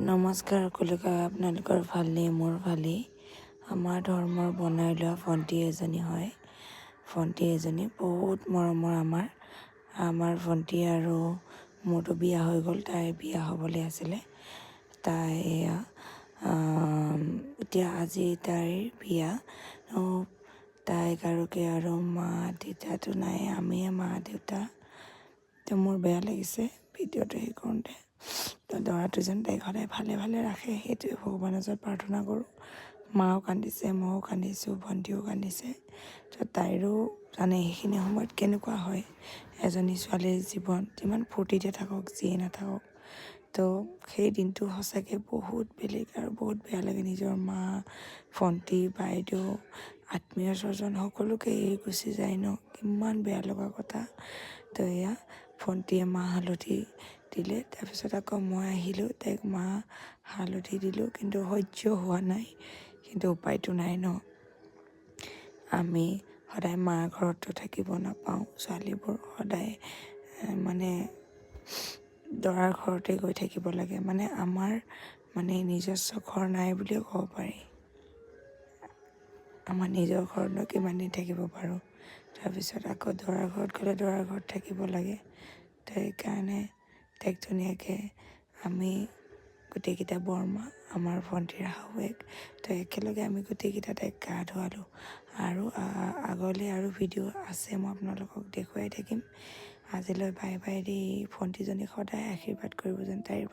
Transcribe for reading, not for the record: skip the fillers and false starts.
নমস্কাৰ কলিকা আপোনালোকৰ ভালেই মোৰ ভালেই আমাৰ ধৰ্মৰ বনাই লোৱা ভণ্টি এজনী হয় ভণ্টি এজনী বহুত মৰমৰ আমাৰ ভণ্টি আৰু মোৰতো বিয়া হৈ গ'ল তাইৰ বিয়া হ'বলৈ আছিলে তাই এতিয়া আজি তাইৰ বিয়া তাইক আৰু মা দেউতাটো নাই আমিয়ে মা দেউতা তো মোৰ বেয়া লাগিছে ভিডিঅ'টো হেৰি কৰোঁতে তো দৰাটো যেন তাইক সদায় ভালে ভালে ৰাখে সেইটোৱে ভগৱানৰ ওচৰত প্ৰাৰ্থনা কৰোঁ মাও কান্দিছে ময়ো কান্দিছোঁ ভণ্টিও কান্দিছে তো তাইৰো জানে সেইখিনি সময়ত কেনেকুৱা হয় এজনী ছোৱালীৰ জীৱন যিমান ফূৰ্তিতে থাকক যিয়ে নাথাকক তো সেই দিনটো সঁচাকৈ বহুত বেলেগ আৰু বহুত বেয়া লাগে নিজৰ মা ভণ্টি বাইদেউ আত্মীয় স্বজন সকলোকে এৰি গুচি যায় ন কিমান বেয়া লগা কথা তো এয়া ভণ্টিয়ে মাহ হালধি দিলে তাৰপিছত আকৌ মই আহিলোঁ তাইক মাহ হালধি দিলোঁ কিন্তু সহ্য হোৱা নাই কিন্তু উপায়টো নাই ন আমি সদায় মাৰ ঘৰতো থাকিব নাপাওঁ ছোৱালীবোৰ সদায় মানে দৰাৰ ঘৰতে গৈ থাকিব লাগে মানে আমাৰ মানে নিজস্ব ঘৰ নাই বুলিও ক'ব পাৰি আমাৰ নিজৰ ঘৰতনো কিমান দিন থাকিব পাৰোঁ তাৰপিছত আকৌ দৰাৰ ঘৰত গ'লে দৰাৰ ঘৰত থাকিব লাগে তো সেইকাৰণে তাইক ধুনীয়াকৈ আমি গোটেইকেইটা বৰমা আমাৰ ভণ্টিৰ শাহুৱেক তো একেলগে আমি গোটেইকেইটা তাইক গা ধুৱালোঁ আৰু আগলৈ আৰু ভিডিঅ' আছে মই আপোনালোকক দেখুৱাই থাকিম আজিলৈ বাই বাই দি ভণ্টিজনীক সদায় আশীৰ্বাদ কৰিব যেন তাইৰ